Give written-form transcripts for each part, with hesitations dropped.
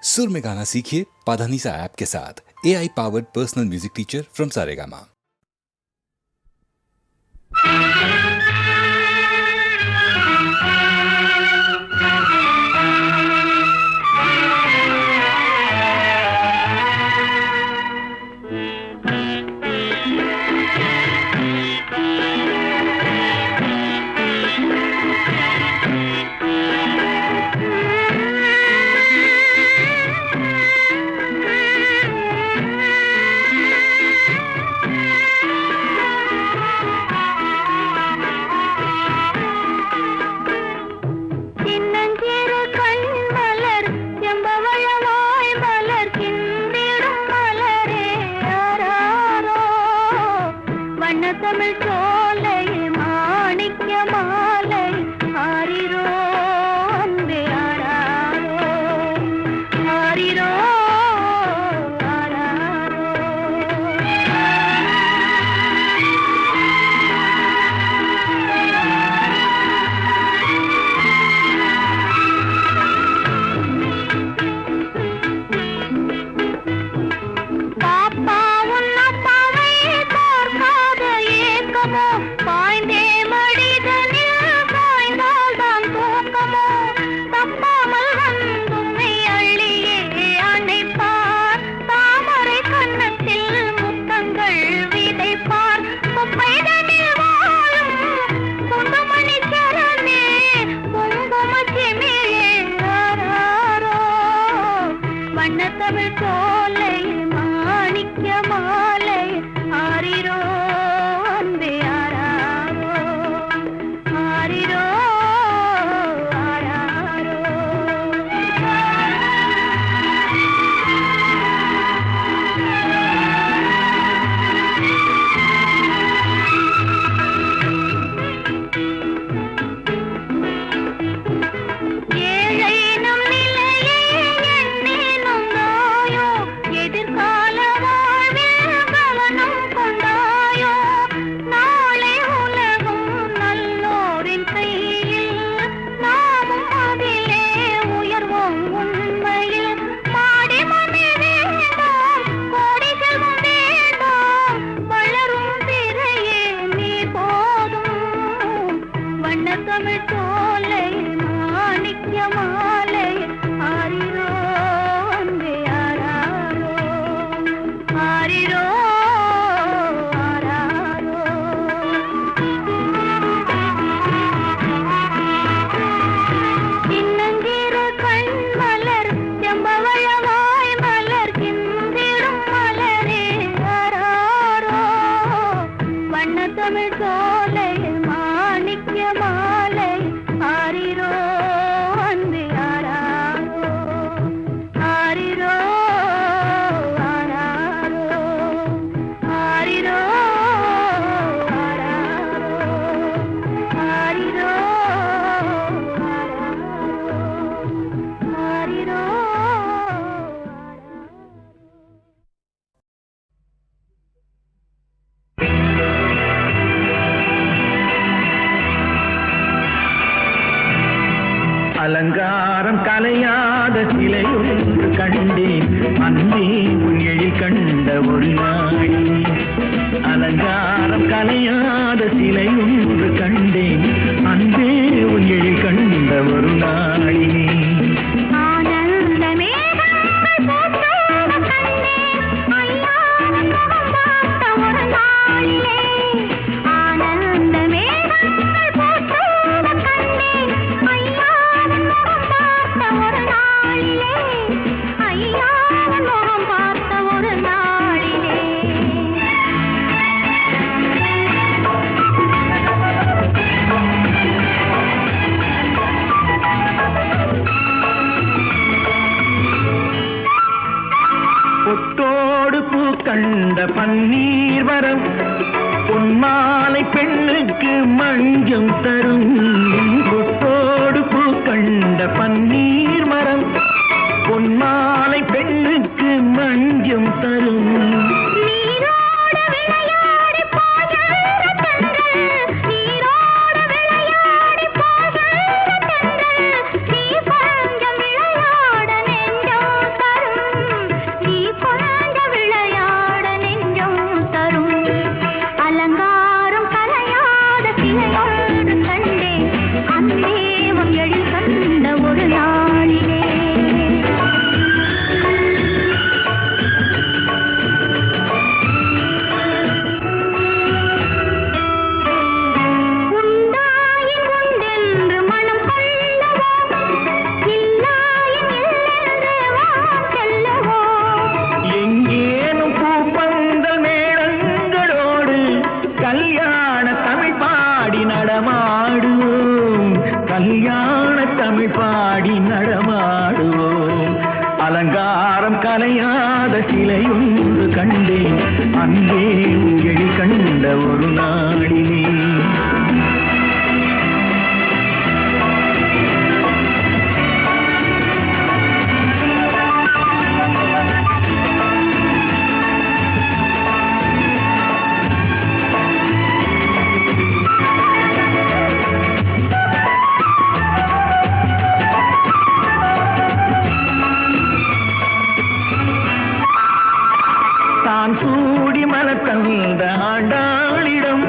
सुर में गाना सीखिए पाधानीसा ऐप के साथ। AI powered personal music teacher from Saregama. அலங்காரம் கலையாத சிலையொன்று கண்டேன் அன்பே உன் எழில் கண்ட ஒரு நாள். அலங்காரம் கலையாத சிலையொன்று கண்டேன் அன்பே உன் எழில் கண்ட ஒரு நாளினே. கண்ட பன்னீர் வரம் பொன்மாலை பெண்ணுக்கு மஞ்சம் தரும். பொட்டோடு பூ கண்ட பன்னீர் மரம் பொன்மாலை பெண்ணுக்கு மஞ்சம் தரும். அலங்காரம் கலையாத சிலையொன்று கண்டேன் அங்கே உங்கள் கண்ட ஒரு நாளிலே. தான் சூடி மலர் தந்த ஆண்டாளிடம்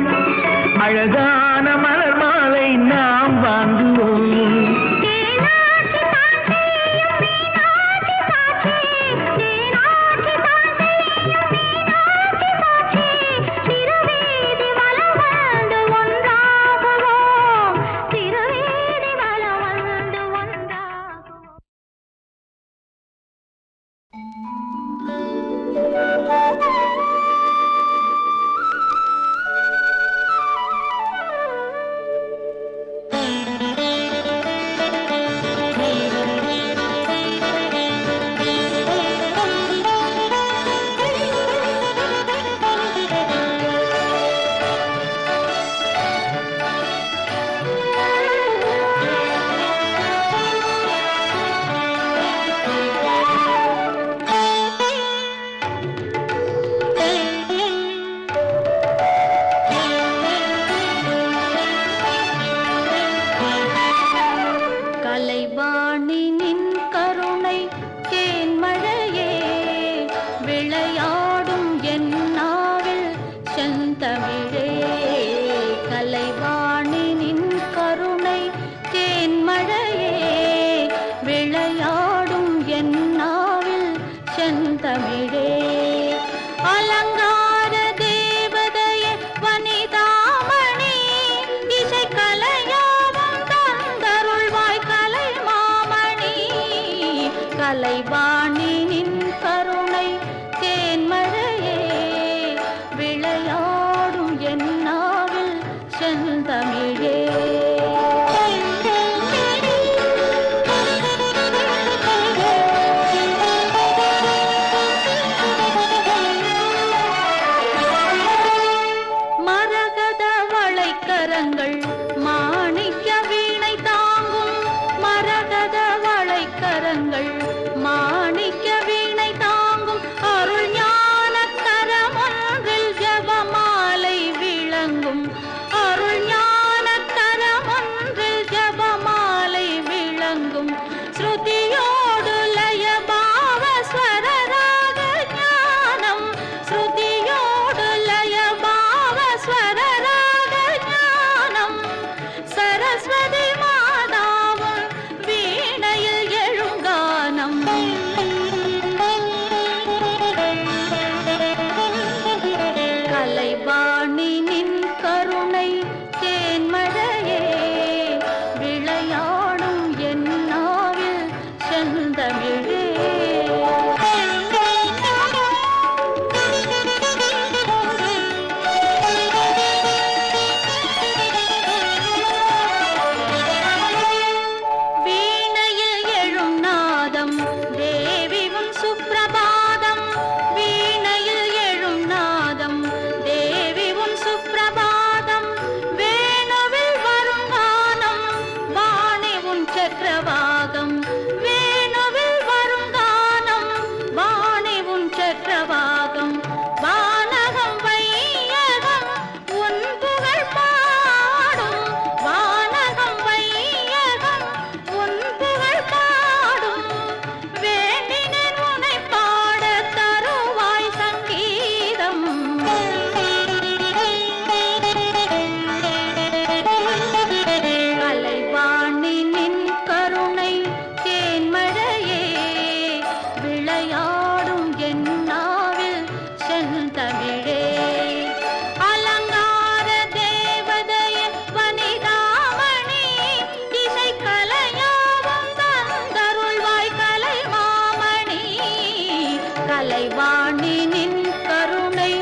அழகான மலர் மாலை நாம் வாங்குவோம். கலைவாணினின் கருணை தேன்மழையே விளையாடும் என்னாவில் செந்தமிழே. மரகத வளைக்கரங்கள் மாணிக்க வீணை தாங்கும், மரகத வளைக்கரங்கள் மாணிக்க வீணை தாங்கும், அருள் ஞான கரமொன்றில் ஜபமாலை விளங்கும், அருள் ஞான கரமொன்றில் ஜபமாலை விளங்கும், ஸ்ருதியோடு லய பாவ ஸ்வரராக ஞானம், ஸ்ருதியோடு லய பாவ ஸ்வரராக ஞானம், சரஸ்வதி மாதாவும் வீணையில் எழுங்கானம். கலைவாணினின் கருணை தேன்மழையே விளையாடும் என்னாவில் செந்தமிழே. வீணையில் எழும் நாதம் தேவி உன் சுப்ரபாதம், வீணையில் எழும் நாதம் தேவி உன் சுப்ரபாதம், வேணுவில் வரும் கானம் வாணி உன் சக்கரவாகம், வேணுவில் வரும் கானம் வாணி உன் சக்கரவாகம், வானகம் வையகம் உன் புகழ் பாடும், வானகம் வையகம் உன் புகழ் பாடும், வேண்டினேன் உனை பாட தருவாய் சங்கீதம். கலைவாணினின் கருணை தேன்மழையே விளையாடும் என்னாவில் செந்தமிழே. அலங்கார தேவதையே வனிதாமணி, இசை கலையாவும் தந்தருள்வாய் கலைமாமணி, கலைவாணினின் கருணை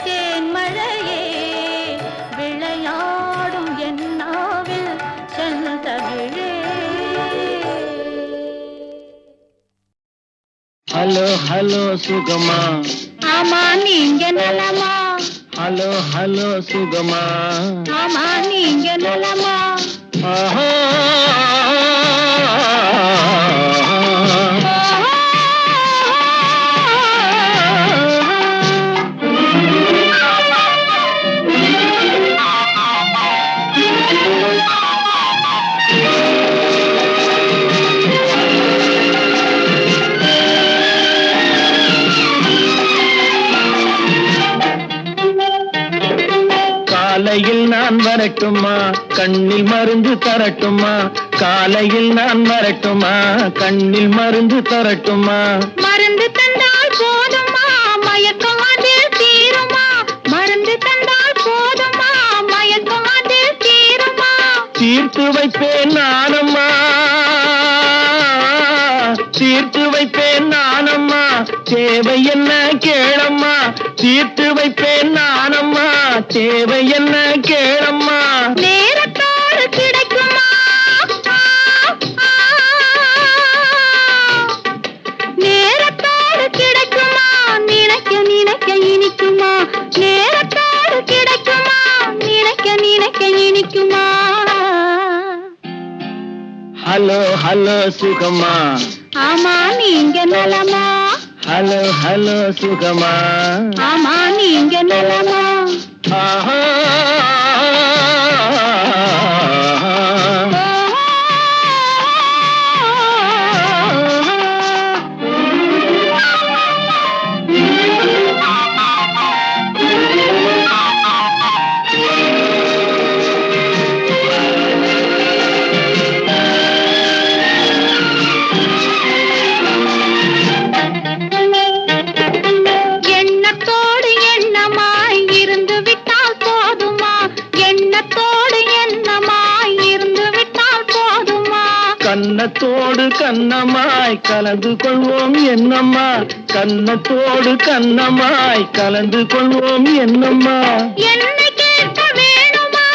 தேன்மழையே விளையாடும் என்னாவில் செந்தமிழே. ஹலோ ஹலோ சுகமா, ஆமா நீங்க நலமா? ஹலோ ஹலோ சுகமா, ஆமா நீங்க நலமா? ஆஹா. காலையில் நான் வரட்டுமா, கண்ணில் மருந்து தரட்டுமா? காலையில் நான் வரட்டுமா, கண்ணில் மருந்து தரட்டுமா? மருந்து தந்தால் போதுமா, மயக்கம் அதில் தீருமா? மருந்து தந்தால் போதுமா, மயக்கம் அதில் தீருமா? தீர்த்து வைப்பேன் நானம்மா, தீர்த்து வைப்பேன் நானம்மா, தேவை என்ன கேளம்மா? தீர்த்து வைப்பேன் நானம்மா, தேவை என்ன கேளம்மா? நேரத்தோடு கிடைக்குமா? நேரத்தோடு கிடைக்குமா? நினைக்க நினைக்க இனிக்குமா? நேரத்தோடு கிடைக்குமா? நினைக்க நினைக்க இனிக்குமா? ஹலோ ஹலோ சுகமா, ஆமா நீங்க நலமா? ஹலோ ஹலோ சுகமா, ஆமா நீங்க நலமா? ஆஹா. எண்ணத்தோடு எண்ணமாய் இருந்து விட்டால் போதுமா? எண்ணத்தோடு எண்ணமாய் இருந்து விட்டால் போதுமா? கன்னத்தோடு கன்னமாய் கலந்து கொள்வோம் என்னம்மா, கன்னத்தோடு கன்னமாய் கலந்து கொள்வோம் என்னம்மா? என்னை கேட்க வேணுமா?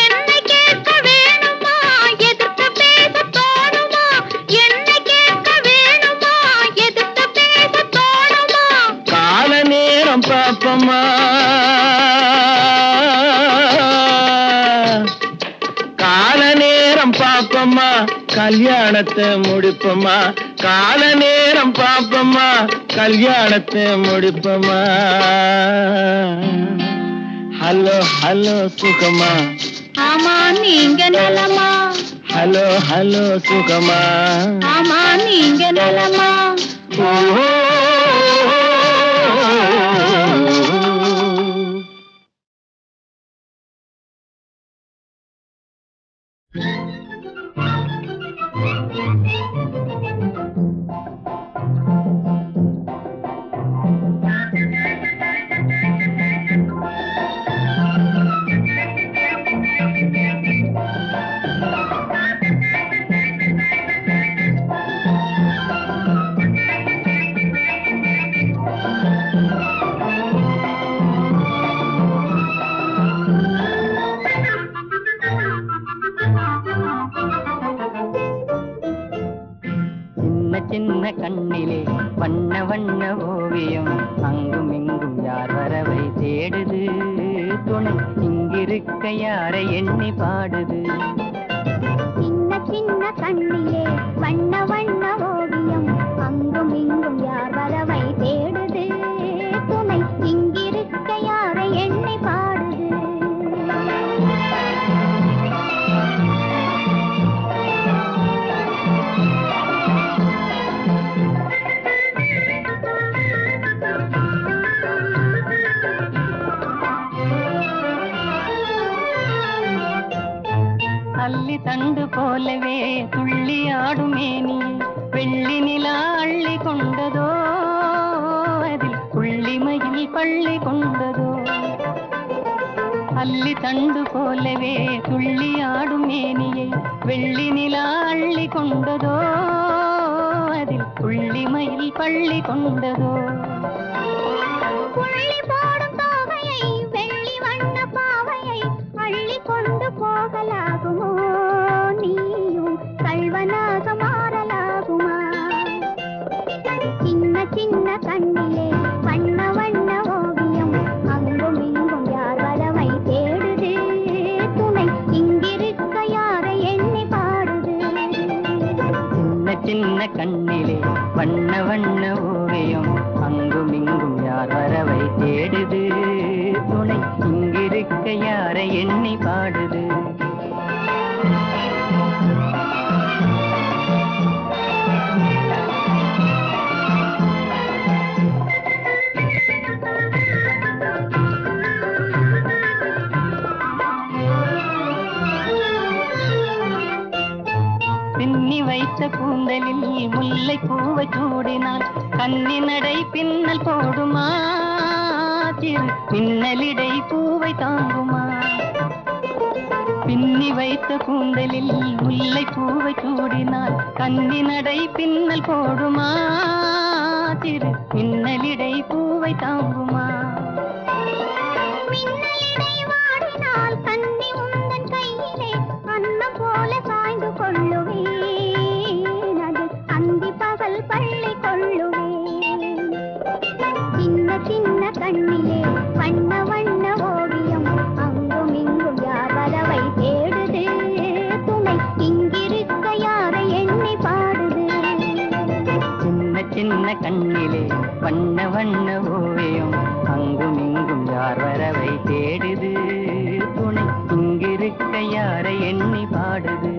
என்னை கேட்க வேணுமா? எதிர்த்து பேச தோணுமா? என்னை கேட்க வேணுமா? எதிர்த்து பேச தோணுமா? கால நேரம் பாப்பம்மா, கால நேரம் பாப்பம்மா, கல்யாணத்தை முடிப்பம்மா. கால நேரம் பாப்பம்மா, கல்யாணத்தை முடிப்பம்மா. ஹலோ ஹலோ சுகமா, ஆமா நீங்க நலமா? ஹலோ ஹலோ சுகமா, ஆமா நீங்க நலமா? ஓஹோ. சின்ன கண்ணிலே வண்ண வண்ண ஓவியம், அங்கும் இங்கும் யார் வரவை தேடுது, துணை இங்கிருக்க யாரை எண்ணி பாடுது. சின்ன சின்ன கண்ணிலே வண்ண வண்ண ஓவியம், அங்கும் இங்கும் யார் வரவை தேடுது, துணை இங்கிருக்க யாரை எண்ணி பாடுது. அல்லி தண்டு போலவே துள்ளி ஆடுமேனி, வெள்ளி நிலா அள்ளி கொண்டதோ, அதில் புள்ளிமயில் பள்ளி கொண்டதோ. அல்லி தண்டு போலவே துள்ளி ஆடுமேனியை வெள்ளி நிலா அள்ளி கொண்டதோ, அதில் புள்ளிமயில் பள்ளி கொண்டதோ. புள்ளி போடும் தோகையை வெள்ளி வண்ண பாவையை அள்ளி கொண்டு போகலாகுமோ, நீயும் கள்வனாக மாறலாகுமா? சின்ன கண்ணிலே வண்ண வண்ண ஓவியம் அங்கும் இங்கும் யார் வரவை தேடுது துணை இங்கிருக்க யாரை எண்ணி பாடுது சின்ன சின்ன கண்ணிலே வண்ண வண்ண ஓவியம் அங்கும் இங்கும் யார் வரவை தேடுது துணை இங்கிருக்க யாரை எண்ணி பாடுது பின்னி வைத்த கூந்தலில் முல்லை பூவை சூடினால் கன்னி நடை பின்னல் போடுமா சிறு பின்னலிடை பூவை தாங்குமா பின்னி வைத்த கூந்தலில் முல்லை பூவை சூடினால் கன்னி நடை பின்னல் போடுமா சிறு பின்னலிடை பூவை தாங்குமா மின்னலிடை வாடினால் கன்னி உந்தன் கையிலே அன்னம் போல சாய்ந்து கொள்ளுவேன் அது அந்தி பகல் பள்ளி கொள்ளுவேன் சின்ன சின்ன கண்ணிலே வண்ண வண்ண ஓவியம் அங்கும் இங்கும் யார் வரவை தேடுது துணை இங்கிருக்க யாரை எண்ணி பாடுது சின்ன சின்ன கண்ணிலே வண்ண வண்ண ஓவியம் அங்கும் இங்கும் யார் வரவை தேடுது துணை இங்கிருக்க யாரை எண்ணி பாடுது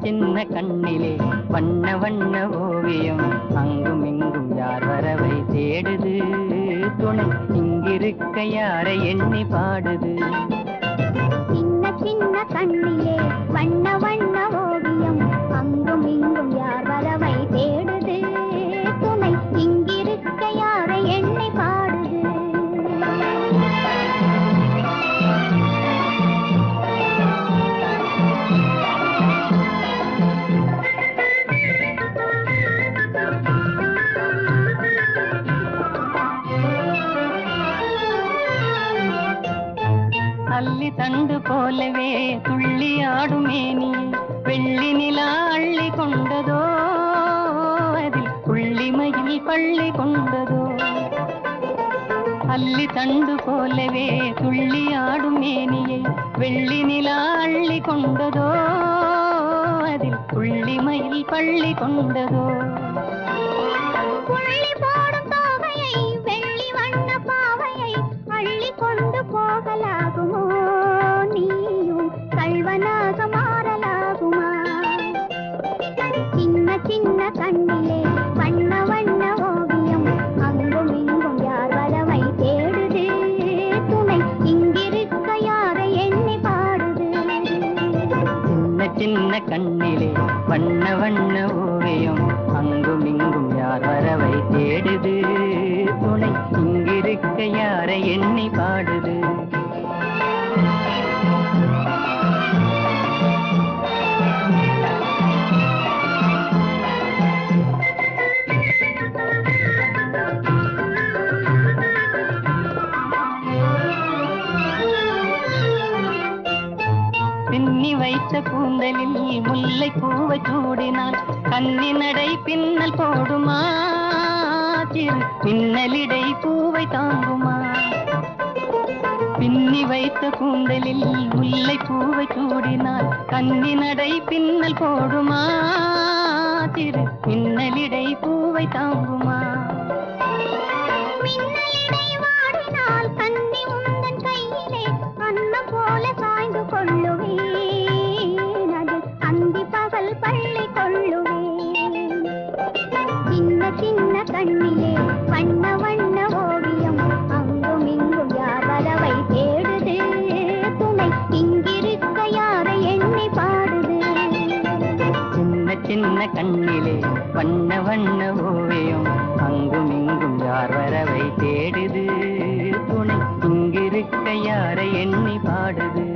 சின்ன கண்ணிலே வண்ண வண்ண ஓவியம் அங்கும் இங்கும் யார் வரவை தேடுது துணை இங்கிருக்க யாரை எண்ணி பாடுது சின்ன சின்ன கண்ணிலே வண்ண வண்ண ஓவியம் அங்கும் இங்கும் யார் வரவை தேடுது துணை இங்கிருக்க யாரை எண்ணி பாடுது அல்லி தண்டு போலவே துள்ளி ஆடும் மேனி வெள்ளி நிலா அள்ளி கொண்டதோ அதில் புள்ளிமயில் பள்ளி கொண்டதோ அல்லி தண்டு போலவே துள்ளி ஆடும் மேனியை வெள்ளி நிலா அள்ளி கொண்டதோ அதில் புள்ளிமயில் பள்ளி கொண்டதோ புள்ளி போடும் தோகையை வெள்ளி வண்ண பாவையை அள்ளி கொண்டு போகலாகுமோ நீயும் கள்வனாக மாறலாகுமா சின்ன சின்ன கண்ணிலே வண்ண வண்ண ஓவியம் அங்கும் இங்கும் யார் வரவை தேடுது துணை இங்கிருக்க யாரை எண்ணி பாடுது சின்ன சின்ன கண்ணிலே வண்ண வண்ண ஓவியம் அங்கும் இங்கும் யார் வரவை தேடுது துணை இங்கிருக்க யாரை எண்ணி பாடுது பின்னி வைத்த கூந்தலில் முல்லை பூவை சூடினால் கன்னி நடை பின்னல் போடுமா சிறு பின்னலிடை பூவை தாங்குமா பின்னி வைத்த கூந்தலில் முல்லை பூவை சூடினால் கன்னி நடை பின்னல் போடுமா சிறு பின்னலிடை பூவை தாங்குமா மின்னலிடை வாடினால் கன்னி உந்தன் கையிலே அன்னம் போல சாய்ந்து கொள்ளுவேன் அது அந்தி பகல் பள்ளி கொள்ளுவேன் சின்ன சின்ன கண்ணிலே வண்ண வண்ண ஓவியம் அங்கும் இங்கும் யார் வரவை தேடுது துணை சின்ன கண்ணிலே வண்ண வண்ண ஓவியம் அங்கும் இங்கும் யார் வரவை தேடுது துணை இங்கிருக்க யாரை எண்ணி பாடுது